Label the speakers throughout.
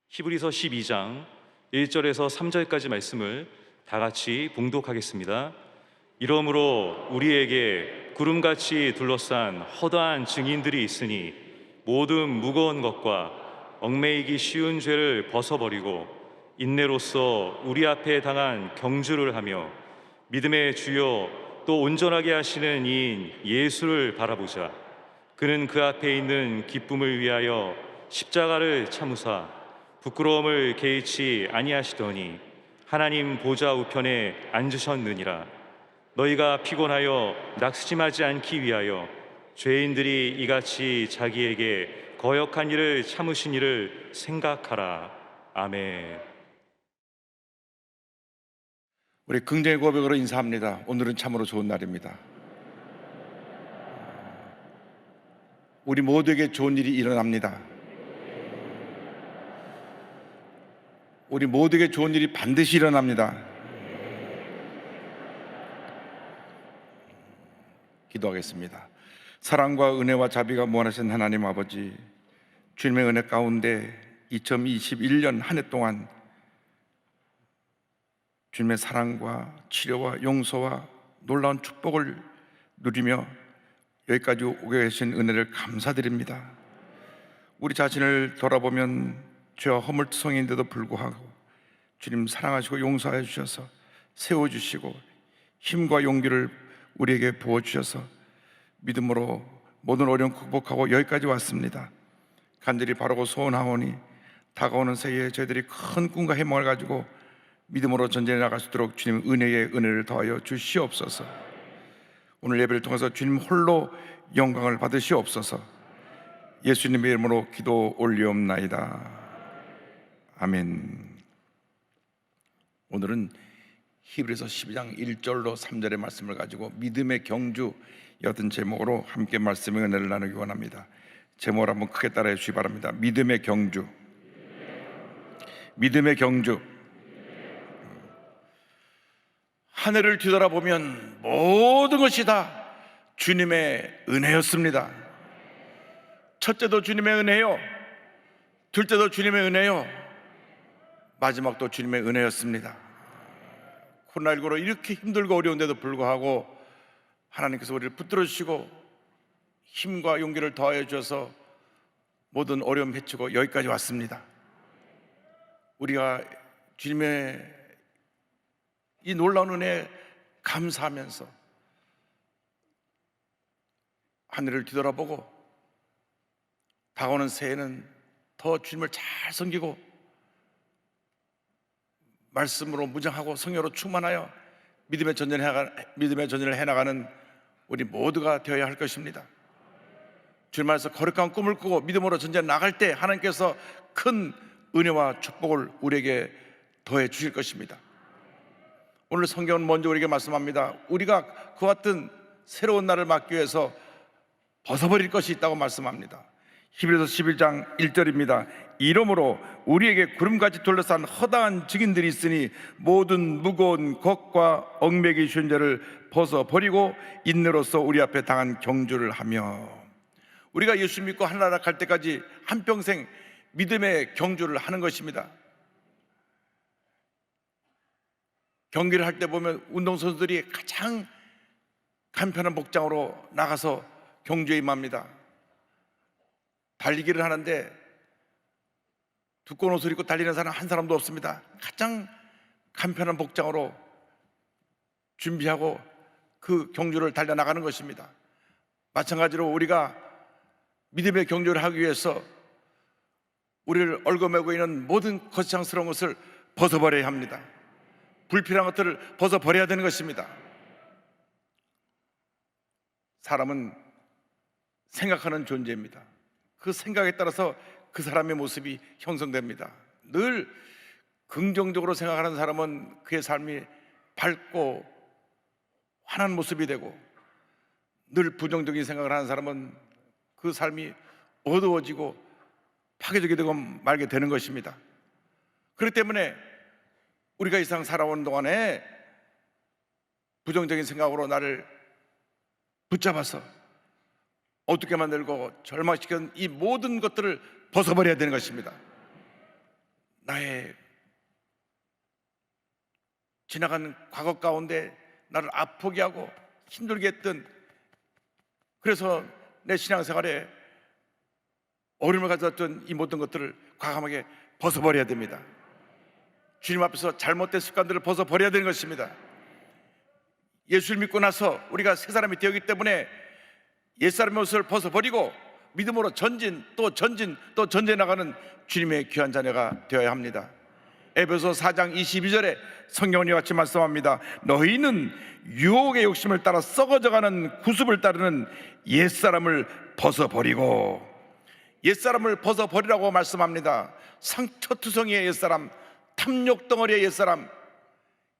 Speaker 1: 히브리서 12장 1절에서 3절까지 말씀을 다 같이 봉독하겠습니다. 이러므로 우리에게 구름같이 둘러싼 허다한 증인들이 있으니 모든 무거운 것과 얽매이기 쉬운 죄를 벗어버리고 인내로써 우리 앞에 당한 경주를 하며 믿음의 주요 또 온전하게 하시는 이인 예수를 바라보자. 그는 그 앞에 있는 기쁨을 위하여 십자가를 참으사 부끄러움을 개의치 아니하시더니 하나님 보좌 우편에 앉으셨느니라. 너희가 피곤하여 낙심하지 않기 위하여 죄인들이 이같이 자기에게 거역한 일을 참으신 일을 생각하라. 아멘.
Speaker 2: 우리 긍정의 고백으로 인사합니다. 오늘은 참으로 좋은 날입니다. 우리 모두에게 좋은 일이 일어납니다. 우리 모두에게 좋은 일이 반드시 일어납니다. 기도하겠습니다. 사랑과 은혜와 자비가 무한하신 하나님 아버지, 주님의 은혜 가운데 2021년 한 해 동안 주님의 사랑과 치료와 용서와 놀라운 축복을 누리며 여기까지 오게 계신 은혜를 감사드립니다. 우리 자신을 돌아보면 죄와 허물투성이인데도 불구하고 주님 사랑하시고 용서해 주셔서 세워주시고 힘과 용기를 우리에게 부어주셔서 믿음으로 모든 어려움 극복하고 여기까지 왔습니다. 간절히 바라고 소원하오니 다가오는 새해에 저희들이 큰 꿈과 희망을 가지고 믿음으로 전진해 나갈 수 있도록 주님 은혜의 은혜를 더하여 주시옵소서. 오늘 예배를 통해서 주님 홀로 영광을 받으시옵소서. 예수님의 이름으로 기도 올리옵나이다. 아멘. 오늘은 히브리서 12장 1절로 3절의 말씀을 가지고 믿음의 경주 여든 제목으로 함께 말씀의 은혜를 나누기 원합니다. 제목을 한번 크게 따라해 주시기 바랍니다. 믿음의 경주. 믿음의 경주. 하늘을 뒤돌아보면 모든 것이 다 주님의 은혜였습니다. 첫째도 주님의 은혜요, 둘째도 주님의 은혜요, 마지막도 주님의 은혜였습니다. 코로나19로 이렇게 힘들고 어려운데도 불구하고 하나님께서 우리를 붙들어 주시고 힘과 용기를 더하여 주셔서 모든 어려움 헤치고 여기까지 왔습니다. 우리가 주님의 이 놀라운 은혜에 감사하면서 하늘을 뒤돌아보고 다가오는 새해는 더 주님을 잘 섬기고 말씀으로 무장하고 성령으로 충만하여 믿음의 전쟁을 해나가는 우리 모두가 되어야 할 것입니다. 주님 안에서 거룩한 꿈을 꾸고 믿음으로 전쟁에 나갈 때 하나님께서 큰 은혜와 축복을 우리에게 더해 주실 것입니다. 오늘 성경은 먼저 우리에게 말씀합니다. 우리가 그와 같은 새로운 날을 맞기 위해서 벗어버릴 것이 있다고 말씀합니다. 히브리서 11장 1절입니다. 이러므로 우리에게 구름같이 둘러싼 허다한 증인들이 있으니 모든 무거운 것과 얽매기 쉬운 죄를 벗어버리고 인내로써 우리 앞에 당한 경주를 하며. 우리가 예수 믿고 하늘나라 갈 때까지 한평생 믿음의 경주를 하는 것입니다. 경기를 할 때 보면 운동선수들이 가장 간편한 복장으로 나가서 경주에 임합니다. 달리기를 하는데 두꺼운 옷을 입고 달리는 사람 한 사람도 없습니다. 가장 간편한 복장으로 준비하고 그 경주를 달려나가는 것입니다. 마찬가지로 우리가 믿음의 경주를 하기 위해서 우리를 얽어매고 있는 모든 거창스러운 것을 벗어버려야 합니다. 불필요한 것들을 벗어버려야 되는 것입니다. 사람은 생각하는 존재입니다. 그 생각에 따라서 그 사람의 모습이 형성됩니다. 늘 긍정적으로 생각하는 사람은 그의 삶이 밝고 환한 모습이 되고, 늘 부정적인 생각을 하는 사람은 그 삶이 어두워지고 파괴적이 되고 말게 되는 것입니다. 그렇기 때문에 우리가 이 세상 살아오는 동안에 부정적인 생각으로 나를 붙잡아서 어둡게 만들고 절망시키는 이 모든 것들을 벗어버려야 되는 것입니다. 나의 지나간 과거 가운데 나를 아프게 하고 힘들게 했던, 그래서 내 신앙생활에 어려움을 가졌던 이 모든 것들을 과감하게 벗어버려야 됩니다. 주님 앞에서 잘못된 습관들을 벗어버려야 되는 것입니다. 예수를 믿고 나서 우리가 새 사람이 되었기 때문에 옛사람의 옷을 벗어버리고 믿음으로 전진 또 전진 또 전진해 나가는 주님의 귀한 자녀가 되어야 합니다. 에베소 4장 22절에 성경은 이와 같이 말씀합니다. 너희는 유혹의 욕심을 따라 썩어져가는 구습을 따르는 옛사람을 벗어버리고, 옛사람을 벗어버리라고 말씀합니다. 상처투성이의 옛사람, 탐욕덩어리의 옛사람,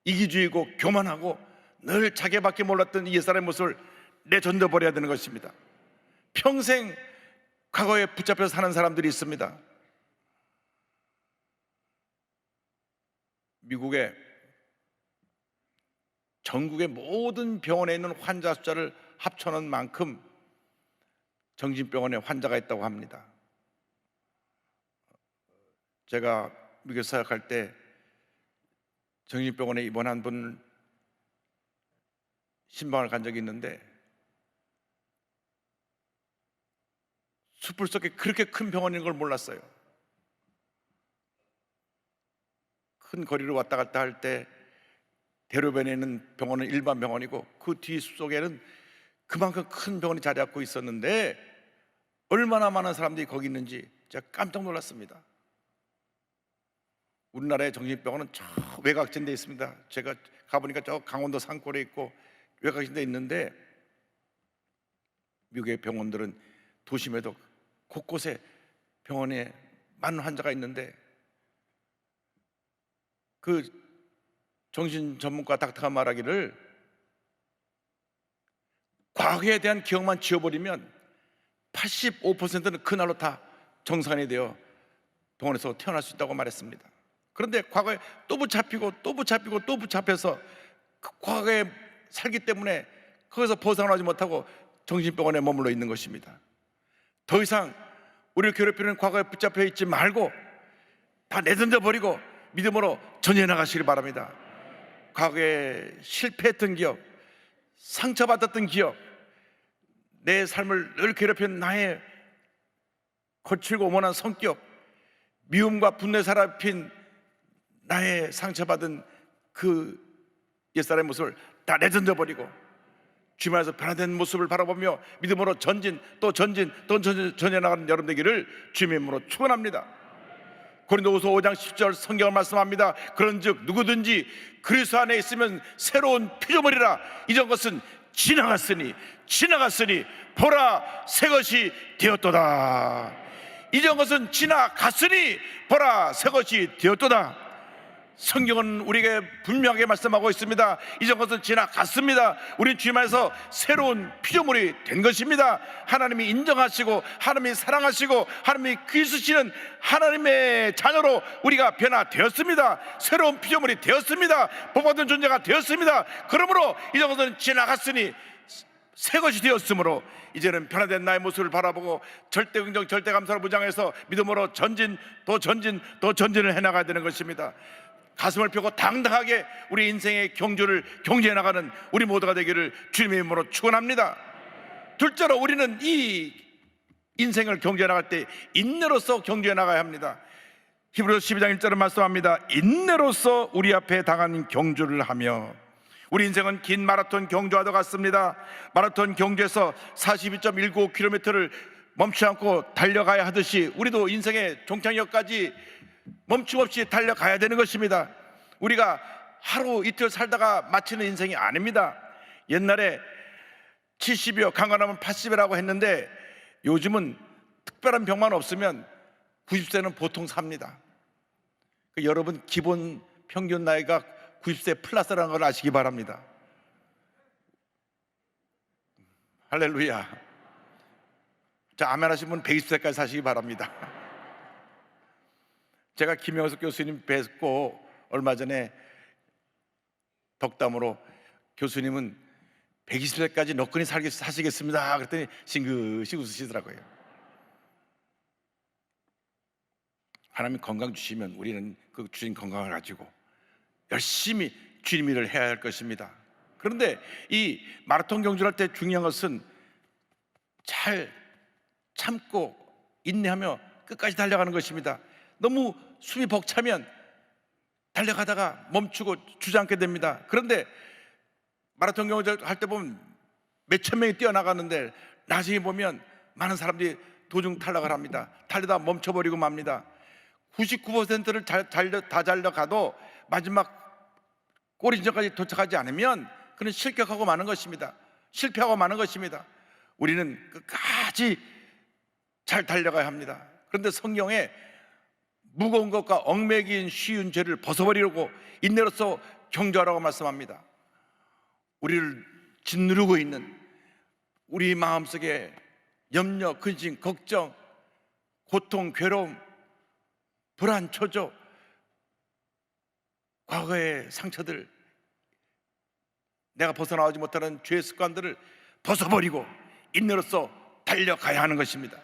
Speaker 2: 이기주의고 교만하고 늘 자기밖에 몰랐던 이 옛사람의 모습을 내던져버려야 되는 것입니다. 평생 과거에 붙잡혀서 사는 사람들이 있습니다. 미국의 전국의 모든 병원에 있는 환자 숫자를 합쳐놓은 만큼 정신병원에 환자가 있다고 합니다. 제가 미국에 사역할 때 정신병원에 입원한 분 신방을 간 적이 있는데, 숲을 속에 그렇게 큰 병원인 걸 몰랐어요. 큰 거리를 왔다 갔다 할 때 대로변에 있는 병원은 일반 병원이고 그 뒤 숲속에는 그만큼 큰 병원이 자리 잡고 있었는데 얼마나 많은 사람들이 거기 있는지 제가 깜짝 놀랐습니다. 우리나라의 정신병원은 저 외곽진 데 있습니다. 제가 가보니까 저 강원도 산골에 있고 외곽진 데 있는데, 미국의 병원들은 도심에도 곳곳에 병원에 많은 환자가 있는데, 그 정신 전문가 닥터가 말하기를 과거에 대한 기억만 지워버리면 85%는 그날로 다 정상이 되어 병원에서 태어날 수 있다고 말했습니다. 그런데 과거에 또 붙잡히고 또 붙잡히고 또 붙잡혀서 그 과거에 살기 때문에 거기서 벗어나지 못하고 정신병원에 머물러 있는 것입니다. 더 이상 우리를 괴롭히는 과거에 붙잡혀 있지 말고 다 내던져 버리고 믿음으로 전진해 나가시길 바랍니다. 과거에 실패했던 기억, 상처받았던 기억, 내 삶을 늘 괴롭힌 나의 거칠고 오만한 성격, 미움과 분노에 사로잡힌 나의 상처받은 그 옛사람의 모습을 다 내던져 버리고 주님 안에서 변화된 모습을 바라보며 믿음으로 전진 또 전진 또 전진해 나가는 여러분 되기를 주님의 이름으로 축원합니다. 고린도후서 5장 10절 성경을 말씀합니다. 그런즉 누구든지 그리스도 안에 있으면 새로운 피조물이라. 이전 것은 지나갔으니 보라 새 것이 되었도다. 이전 것은 지나갔으니 보라 새 것이 되었도다. 성경은 우리에게 분명하게 말씀하고 있습니다. 이전 것은 지나갔습니다. 우리는 주님 안에서 새로운 피조물이 된 것입니다. 하나님이 인정하시고 하나님이 사랑하시고 하나님이 귀수시는 하나님의 자녀로 우리가 변화되었습니다. 새로운 피조물이 되었습니다. 복받은 존재가 되었습니다. 그러므로 이전 것은 지나갔으니 새 것이 되었으므로 이제는 변화된 나의 모습을 바라보고 절대 긍정 절대 감사를 무장해서 믿음으로 전진 또 전진을 해나가야 되는 것입니다. 가슴을 펴고 당당하게 우리 인생의 경주를 경주해 나가는 우리 모두가 되기를 주님의 이름으로 축원합니다. 둘째로 우리는 이 인생을 경주해 나갈 때 인내로서 경주해 나가야 합니다. 히브리서 12장 1절은 말씀합니다. 인내로서 우리 앞에 당한 경주를 하며. 우리 인생은 긴 마라톤 경주와도 같습니다. 마라톤 경주에서 42.195km를 멈추지 않고 달려가야 하듯이 우리도 인생의 종착역까지 멈춤없이 달려가야 되는 것입니다. 우리가 하루 이틀 살다가 마치는 인생이 아닙니다. 옛날에 70이요 강건하면 80이라고 했는데 요즘은 특별한 병만 없으면 90세는 보통 삽니다. 여러분 기본 평균 나이가 90세 플러스라는 걸 아시기 바랍니다. 할렐루야. 자, 아멘 하신 분 120세까지 사시기 바랍니다. 제가 김영석 교수님 뵙고 얼마 전에 덕담으로 교수님은 120세까지 너끈히 사시겠습니다 그랬더니 싱긋이 웃으시더라고요. 하나님이 건강 주시면 우리는 그 주신 건강을 가지고 열심히 주님 일을 해야 할 것입니다. 그런데 이 마라톤 경주할 때 중요한 것은 잘 참고 인내하며 끝까지 달려가는 것입니다. 너무 숨이 벅차면 달려가다가 멈추고 주저앉게 됩니다. 그런데 마라톤 경주 할 때 보면 몇천 명이 뛰어나가는데 나중에 보면 많은 사람들이 도중 탈락을 합니다. 달리다 멈춰버리고 맙니다. 99%를 다 달려가도 마지막 꼬리 지점까지 도착하지 않으면 그는 실격하고 마는 것입니다. 실패하고 마는 것입니다. 우리는 끝까지 잘 달려가야 합니다. 그런데 성경에 무거운 것과 얽매긴 쉬운 죄를 벗어버리려고 인내로서 경주하라고 말씀합니다. 우리를 짓누르고 있는 우리 마음속에 염려, 근심, 걱정, 고통, 괴로움, 불안, 초조, 과거의 상처들, 내가 벗어나오지 못하는 죄의 습관들을 벗어버리고 인내로서 달려가야 하는 것입니다.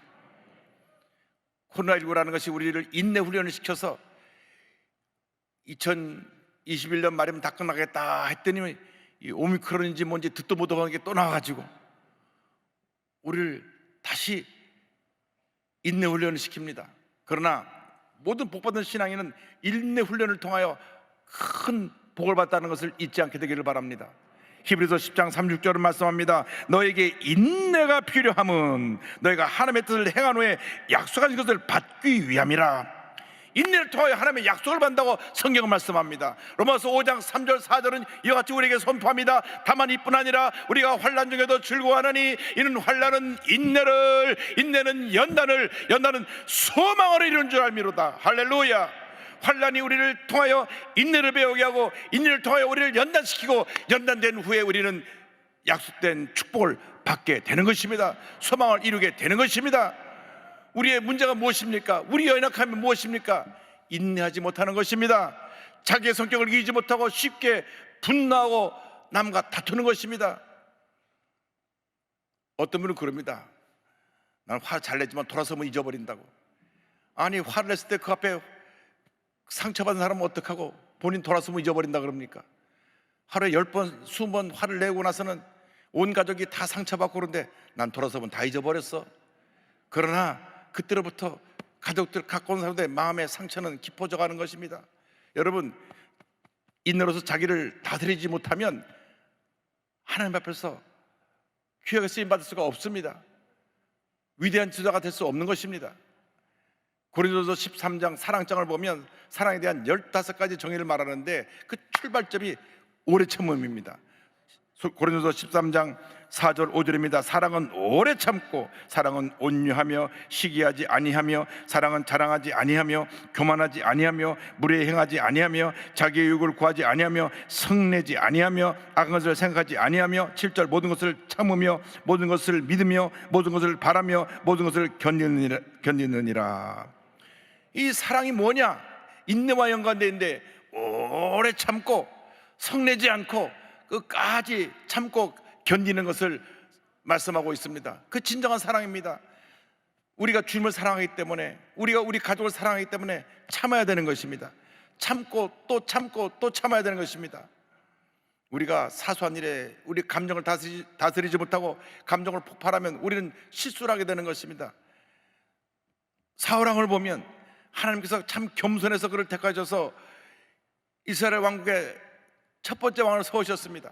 Speaker 2: 코로나19라는 것이 우리를 인내 훈련을 시켜서 2021년 말이면 다 끝나겠다 했더니 이 오미크론인지 뭔지 듣도 못하고 하는 게 또 나와가지고 우리를 다시 인내 훈련을 시킵니다. 그러나 모든 복받은 신앙인은 인내 훈련을 통하여 큰 복을 받다는 것을 잊지 않게 되기를 바랍니다. 히브리서 10장 36절은 말씀합니다. 너에게 인내가 필요함은 너희가 하나님의 뜻을 행한 후에 약속하신 것을 받기 위함이라. 인내를 통하여 하나님의 약속을 받는다고 성경은 말씀합니다. 로마서 5장 3절 4절은 이와 같이 우리에게 선포합니다. 다만 이뿐 아니라 우리가 환난 중에도 즐거워하느니 이는 환난은 인내를, 인내는 연단을, 연단은 소망을 이루는 줄 알미로다. 할렐루야. 환난이 우리를 통하여 인내를 배우게 하고 인내를 통하여 우리를 연단시키고 연단된 후에 우리는 약속된 축복을 받게 되는 것입니다. 소망을 이루게 되는 것입니다. 우리의 문제가 무엇입니까? 우리의 연약함이 무엇입니까? 인내하지 못하는 것입니다. 자기의 성격을 이기지 못하고 쉽게 분노하고 남과 다투는 것입니다. 어떤 분은 그럽니다. 난 화 잘 내지만 돌아서면 잊어버린다고. 아니, 화를 냈을 때 그 앞에 상처받은 사람은 어떡하고 본인 돌아서면 잊어버린다 그럽니까? 하루에 10번, 20번 화를 내고 나서는 온 가족이 다 상처받고 그런데 난 돌아서면 다 잊어버렸어. 그러나 그때로부터 가족들 갖고 온 사람들의 마음의 상처는 깊어져 가는 것입니다. 여러분, 인내로서 자기를 다스리지 못하면 하나님 앞에서 귀하게 쓰임받을 수가 없습니다. 위대한 지도자가 될 수 없는 것입니다. 고린도서 13장 사랑장을 보면 사랑에 대한 15가지 정의를 말하는데 그 출발점이 오래 참음입니다. 고린도서 13장 4절 5절입니다. 사랑은 오래 참고 사랑은 온유하며 시기하지 아니하며 사랑은 자랑하지 아니하며 교만하지 아니하며 무례 행하지 아니하며 자기의 유익을 구하지 아니하며 성내지 아니하며 악한 것을 생각하지 아니하며 7절 모든 것을 참으며 모든 것을 믿으며 모든 것을 바라며 모든 것을 견디느니라. 이 사랑이 뭐냐? 인내와 연관되어 있는데 오래 참고 성내지 않고 끝까지 참고 견디는 것을 말씀하고 있습니다. 그 진정한 사랑입니다. 우리가 주님을 사랑하기 때문에, 우리가 우리 가족을 사랑하기 때문에 참아야 되는 것입니다. 참고 또 참고 또 참아야 되는 것입니다. 우리가 사소한 일에 우리 감정을 다스리지 못하고 감정을 폭발하면 우리는 실수를 하게 되는 것입니다. 사울왕을 보면 하나님께서 참 겸손해서 그를 택하셔서 이스라엘 왕국의 첫 번째 왕을 세우셨습니다.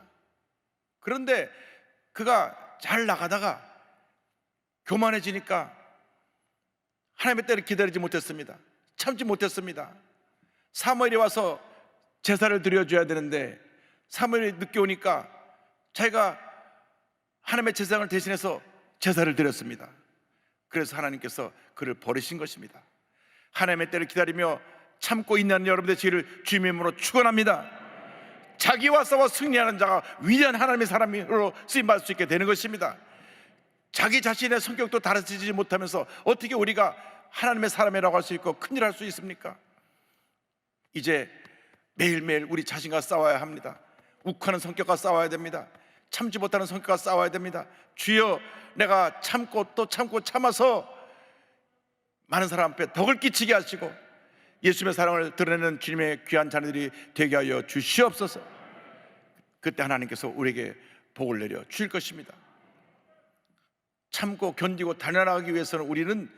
Speaker 2: 그런데 그가 잘 나가다가 교만해지니까 하나님의 때를 기다리지 못했습니다. 참지 못했습니다. 사무엘이 와서 제사를 드려줘야 되는데 사무엘이 늦게 오니까 자기가 하나님의 제사장을 대신해서 제사를 드렸습니다. 그래서 하나님께서 그를 버리신 것입니다. 하나님의 때를 기다리며 참고 있는 여러분들 지혜를 주님의 이름으로 축원합니다. 자기와 싸워 승리하는 자가 위대한 하나님의 사람으로 쓰임받을 수 있게 되는 것입니다. 자기 자신의 성격도 다르지 못하면서 어떻게 우리가 하나님의 사람이라고 할 수 있고 큰일 할 수 있습니까? 이제 매일매일 우리 자신과 싸워야 합니다. 욱하는 성격과 싸워야 됩니다. 참지 못하는 성격과 싸워야 됩니다. 주여, 내가 참고 또 참고 참아서 많은 사람 앞에 덕을 끼치게 하시고 예수님의 사랑을 드러내는 주님의 귀한 자녀들이 되게 하여 주시옵소서. 그때 하나님께서 우리에게 복을 내려 주실 것입니다. 참고 견디고 달려나가기 위해서는 우리는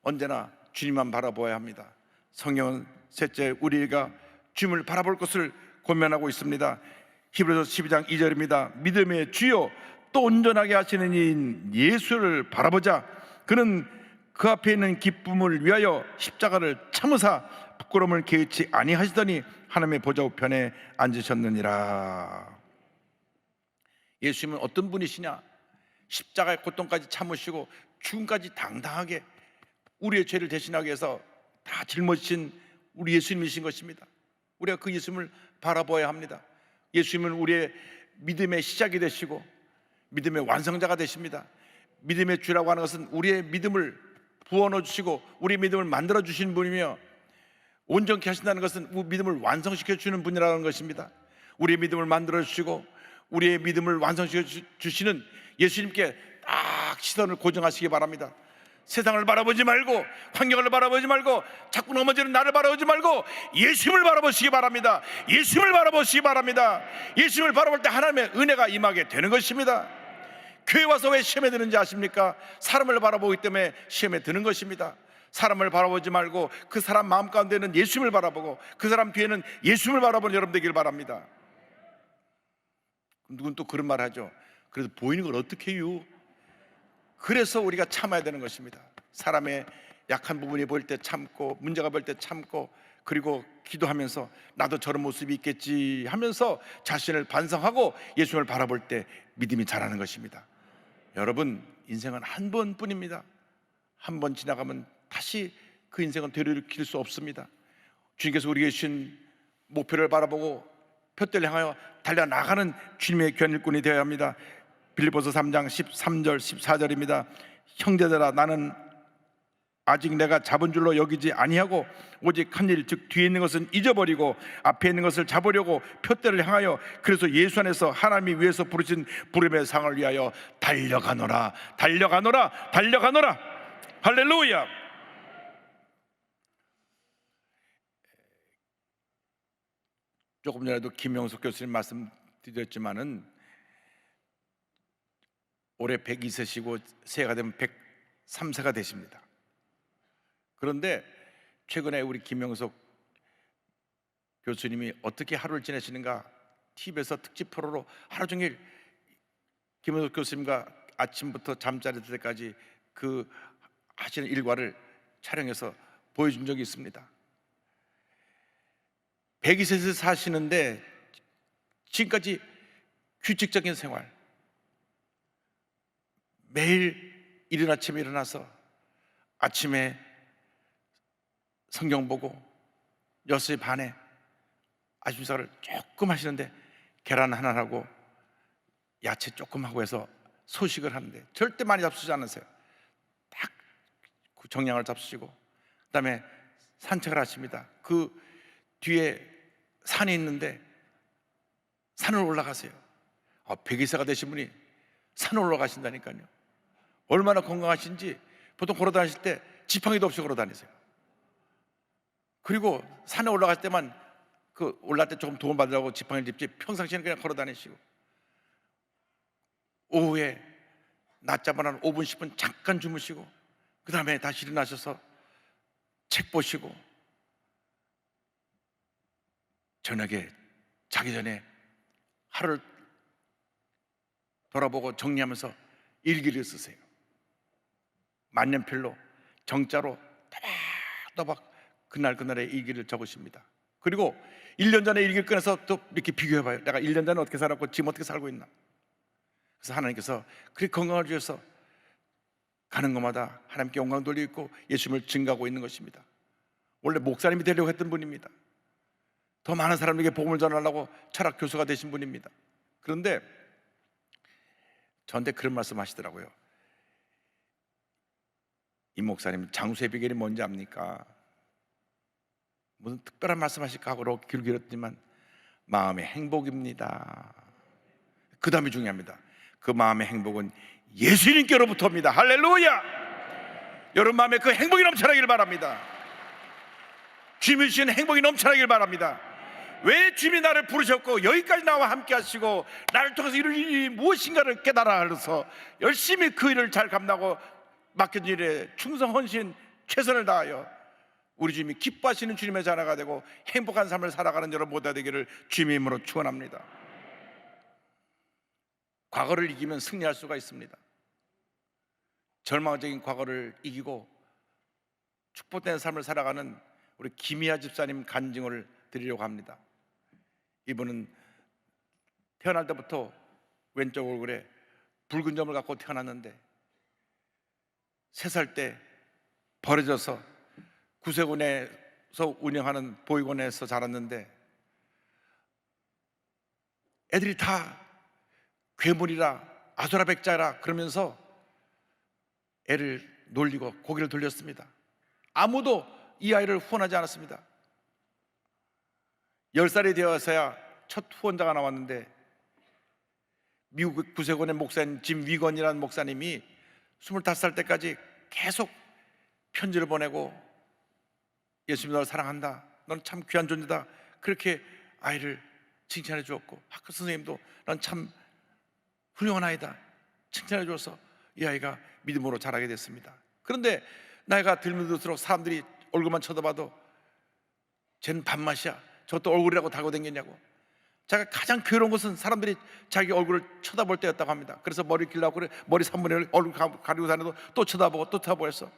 Speaker 2: 언제나 주님만 바라보아야 합니다. 성경은 셋째, 우리가 주님을 바라볼 것을 권면하고 있습니다. 히브리서 12장 2절입니다. 믿음의 주요 또 온전하게 하시는 이인 예수를 바라보자. 그는 그 앞에 있는 기쁨을 위하여 십자가를 참으사 부끄러움을 개의치 아니하시더니 하나님의 보좌 우편에 앉으셨느니라. 예수님은 어떤 분이시냐? 십자가의 고통까지 참으시고 죽음까지 당당하게 우리의 죄를 대신하기 위해서 다 짊어지신 우리 예수님이신 것입니다. 우리가 그 예수님을 바라보아야 합니다. 예수님은 우리의 믿음의 시작이 되시고 믿음의 완성자가 되십니다. 믿음의 주라고 하는 것은 우리의 믿음을 부어넣어 주시고 우리의 믿음을 만들어 주시는 분이며, 온전케 하신다는 것은 우리 믿음을 완성시켜 주는 분이라는 것입니다. 우리의 믿음을 만들어 주시고 우리의 믿음을 완성시켜 주시는 예수님께 딱 시선을 고정하시기 바랍니다. 세상을 바라보지 말고 환경을 바라보지 말고 자꾸 넘어지는 나를 바라보지 말고 예수님을 바라보시기 바랍니다. 예수님을 바라보시기 바랍니다. 예수님을 바라볼 때 하나님의 은혜가 임하게 되는 것입니다. 교회 와서 왜 시험에 드는지 아십니까? 사람을 바라보기 때문에 시험에 드는 것입니다. 사람을 바라보지 말고 그 사람 마음 가운데는 예수님을 바라보고 그 사람 뒤에는 예수님을 바라보는 여러분 되길 바랍니다. 누군 또 그런 말 하죠. 그래서 보이는 걸 어떻게 해요? 그래서 우리가 참아야 되는 것입니다. 사람의 약한 부분이 보일 때 참고, 문제가 보일 때 참고, 그리고 기도하면서 나도 저런 모습이 있겠지 하면서 자신을 반성하고 예수님을 바라볼 때 믿음이 자라는 것입니다. 여러분, 인생은 한 번뿐입니다. 한 번 지나가면 다시 그 인생은 되돌이킬 수 없습니다. 주님께서 우리에게 주신 목표를 바라보고 표대를 향하여 달려나가는 주님의 귀한 일꾼이 되어야 합니다. 빌립보서 3장 13절 14절입니다. 형제들아, 나는 아직 내가 잡은 줄로 여기지 아니하고 오직 한 일, 즉 뒤에 있는 것은 잊어버리고 앞에 있는 것을 잡으려고 표대를 향하여 그래서 예수 안에서 하나님이 위에서 부르신 부름의 상을 위하여 달려가노라, 달려가노라, 달려가노라. 할렐루야. 조금 전에도 김영석 교수님 말씀드렸지만은 올해 102세시고 새해가 되면 103세가 되십니다. 그런데 최근에 우리 김영석 교수님이 어떻게 하루를 지내시는가 TV에서 특집 프로로 하루 종일 김영석 교수님과 아침부터 잠자리 들 때까지 그 하시는 일과를 촬영해서 보여준 적이 있습니다. 102세에서 사시는데 지금까지 규칙적인 생활, 매일 이른 아침에 일어나서 아침에 성경 보고 6시 반에 아침 식사를 조금 하시는데 계란 하나하고 야채 조금 하고 해서 소식을 하는데 절대 많이 잡수지 않으세요. 딱 정량을 잡수시고 그 다음에 산책을 하십니다. 그 뒤에 산이 있는데 산을 올라가세요. 102세가 되신 분이 산을 올라가신다니까요. 얼마나 건강하신지. 보통 걸어 다니실 때 지팡이도 없이 걸어 다니세요. 그리고 산에 올라갈 때만 그 올라갈 때 조금 도움 받으라고 지팡이를 짚지 평상시에는 그냥 걸어 다니시고, 오후에 낮잠을 한 5분 10분 잠깐 주무시고 그 다음에 다시 일어나셔서 책 보시고 저녁에 자기 전에 하루를 돌아보고 정리하면서 일기를 쓰세요. 만년필로 정자로 따박따박 그날의 일기를 적으십니다. 그리고 1년 전에 일기를 꺼내서 또 이렇게 비교해봐요. 내가 1년 전에 어떻게 살았고 지금 어떻게 살고 있나. 그래서 하나님께서 그렇게 건강을 주셔서 가는 곳마다 하나님께 영광 돌리고 있고 예수님을 증거하고 있는 것입니다. 원래 목사님이 되려고 했던 분입니다. 더 많은 사람에게 복음을 전하려고 철학 교수가 되신 분입니다. 그런데 저한테 그런 말씀 하시더라고요. 이 목사님, 장수의 비결이 뭔지 압니까? 무슨 특별한 말씀 하실까 하고 귀를 기울였지만 마음의 행복입니다. 그 다음이 중요합니다. 그 마음의 행복은 예수님께로부터입니다. 할렐루야. 여러분 마음에 그 행복이 넘쳐나길 바랍니다. 주님이 주신 행복이 넘쳐나길 바랍니다. 왜 주님이 나를 부르셨고 여기까지 나와 함께 하시고 나를 통해서 이룰 일이 무엇인가를 깨달아서 열심히 그 일을 잘 감당하고 맡겨진 일에 충성 헌신 최선을 다하여 우리 주님이 기뻐하시는 주님의 자녀가 되고 행복한 삶을 살아가는 여러분 모두가 되기를 주님의 이름으로 축원합니다. 과거를 이기면 승리할 수가 있습니다. 절망적인 과거를 이기고 축복된 삶을 살아가는 우리 김희아 집사님 간증을 드리려고 합니다. 이분은 태어날 때부터 왼쪽 얼굴에 붉은 점을 갖고 태어났는데 3살 때 버려져서 구세군에서 운영하는 보육원에서 자랐는데 애들이 다 괴물이라 아수라백자라 그러면서 애를 놀리고 고개를 돌렸습니다. 아무도 이 아이를 후원하지 않았습니다. 10살이 되어서야 첫 후원자가 나왔는데 미국 구세군의 목사님 짐 위건이라는 목사님이 25살 때까지 계속 편지를 보내고 예수님 너를 사랑한다, 너는 참 귀한 존재다, 그렇게 아이를 칭찬해 주었고 학교 선생님도 넌 참 훌륭한 아이다 칭찬해 주어서 이 아이가 믿음으로 자라게 됐습니다. 그런데 나이가 들면 들수록 사람들이 얼굴만 쳐다봐도 쟤는 밥맛이야, 저것도 얼굴이라고 달고 다녔냐고. 자기가 가장 괴로운 것은 사람들이 자기 얼굴을 쳐다볼 때였다고 합니다. 그래서 머리 길라고 그래 머리 3분의 1 얼굴 가리고 다녀도 또 쳐다보고 또 쳐다보고 했어.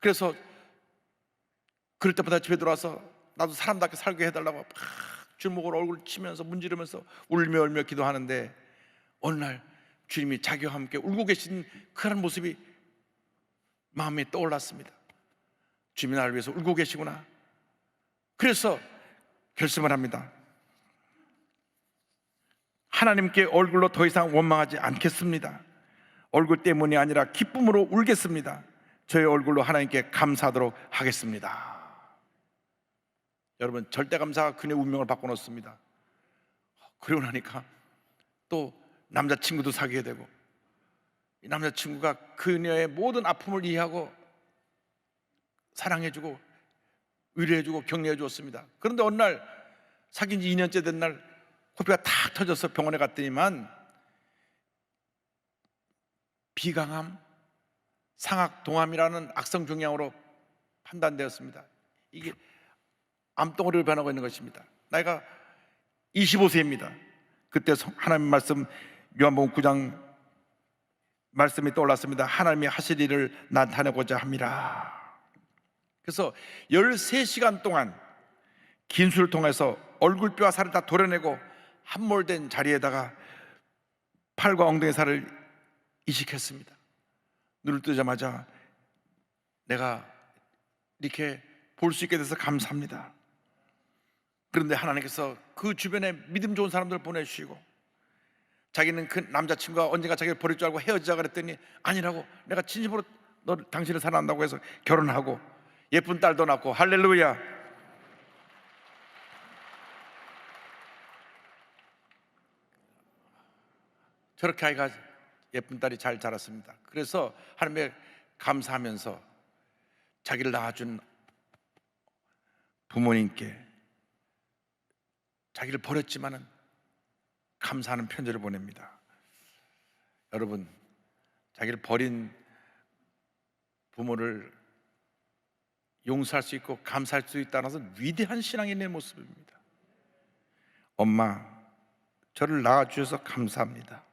Speaker 2: 그래서 그럴 때마다 집에 들어와서 나도 사람답게 살게 해달라고 막 주먹으로 얼굴을 치면서 문지르면서 울며 울며 기도하는데 어느 날 주님이 자기와 함께 울고 계신 그런 모습이 마음에 떠올랐습니다. 주님이 나를 위해서 울고 계시구나. 그래서 결심을 합니다. 하나님께 얼굴로 더 이상 원망하지 않겠습니다. 얼굴 때문이 아니라 기쁨으로 울겠습니다. 저의 얼굴로 하나님께 감사하도록 하겠습니다. 여러분, 절대감사가 그녀의 운명을 바꿔놓습니다. 그러고 나니까 또 남자친구도 사귀게 되고 이 남자친구가 그녀의 모든 아픔을 이해하고 사랑해주고 위로해주고 격려해 주었습니다. 그런데 어느 날 사귄 지 2년째 된 날 코피가 탁 터져서 병원에 갔더니만 비강암, 상악동암이라는 악성 종양으로 판단되었습니다. 이게 암덩어리로 변하고 있는 것입니다. 나이가 25세입니다. 그때 하나님 말씀 요한복음 9장 말씀이 떠올랐습니다. 하나님이 하실 일을 나타내고자 함이라. 그래서 13시간 동안 긴수를 통해서 얼굴뼈와 살을 다 도려내고 함몰된 자리에다가 팔과 엉덩이 살을 이식했습니다. 눈을 뜨자마자 내가 이렇게 볼 수 있게 돼서 감사합니다. 그런데 하나님께서 그 주변에 믿음 좋은 사람들을 보내주시고 자기는 그 남자친구가 언젠가 자기를 버릴 줄 알고 헤어지자 그랬더니 아니라고, 내가 진심으로 당신을 사랑한다고 해서 결혼하고 예쁜 딸도 낳고 할렐루야. 저렇게 아이가 예쁜 딸이 잘 자랐습니다. 그래서 하나님께 감사하면서 자기를 낳아준 부모님께 자기를 버렸지만은 감사하는 편지를 보냅니다. 여러분, 자기를 버린 부모를 용서할 수 있고 감사할 수 있다는 것은 위대한 신앙인의 모습입니다. 엄마, 저를 낳아주셔서 감사합니다.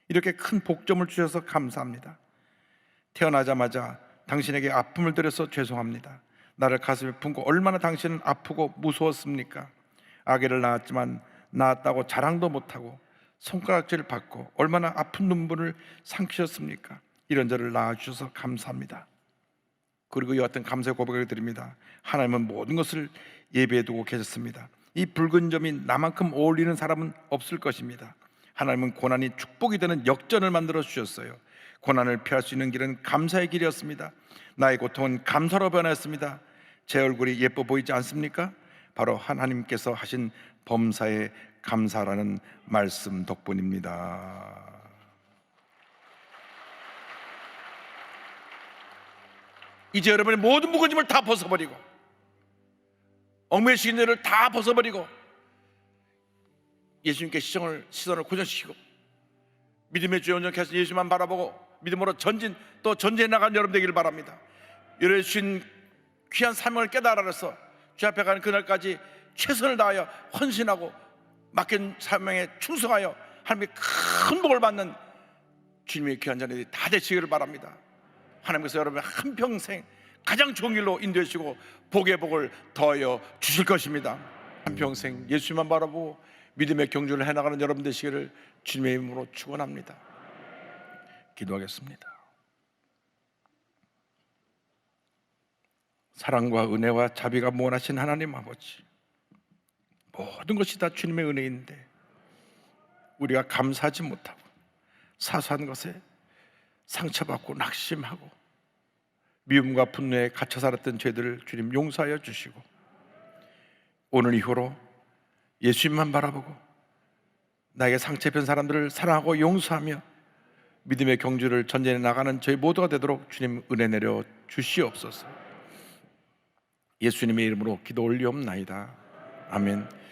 Speaker 2: 이렇게 큰 복점을 주셔서 감사합니다. 태어나자마자 당신에게 아픔을 드려서 죄송합니다. 나를 가슴에 품고 얼마나 당신은 아프고 무서웠습니까? 아기를 낳았지만 낳았다고 자랑도 못하고 손가락질을 받고 얼마나 아픈 눈물을 삼키셨습니까? 이런 저를 낳아주셔서 감사합니다. 그리고 이와 같은 감사의 고백을 드립니다. 하나님은 모든 것을 예비해 두고 계셨습니다. 이 붉은 점이 나만큼 어울리는 사람은 없을 것입니다. 하나님은 고난이 축복이 되는 역전을 만들어 주셨어요. 고난을 피할 수 있는 길은 감사의 길이었습니다. 나의 고통은 감사로 변했습니다. 제 얼굴이 예뻐 보이지 않습니까? 바로 하나님께서 하신 범사에 감사라는 말씀 덕분입니다. 이제 여러분의 모든 무거짐을 다 벗어버리고 얽매이신 죄를 다 벗어버리고 예수님께 시선을 고정시키고 믿음의 주여 온전케 예수만 바라보고 믿음으로 또 전진해 나가는 여러분 되기를 바랍니다. 이러신 귀한 사명을 깨달아서 주 앞에 가는 그날까지 최선을 다하여 헌신하고 맡긴 사명에 충성하여 하나님의 큰 복을 받는 주님의 귀한 자녀들이 다 되시기를 바랍니다. 하나님께서 여러분의 한평생 가장 좋은 길로 인도해 주시고 복의 복을 더하여 주실 것입니다. 한평생 예수만 바라보고 믿음의 경주를 해나가는 여러분 되시기를 주님의 이름으로 축원합니다. 기도하겠습니다. 사랑과 은혜와 자비가 무한하신 하나님 아버지, 모든 것이 다 주님의 은혜인데 우리가 감사하지 못하고 사소한 것에 상처받고 낙심하고 미움과 분노에 갇혀 살았던 죄들을 주님 용서하여 주시고 오늘 이후로 예수님만 바라보고 나에게 상처 입힌 사람들을 사랑하고 용서하며 믿음의 경주를 전진해 나가는 저희 모두가 되도록 주님 은혜 내려 주시옵소서. 예수님의 이름으로 기도 올리옵나이다. 아멘.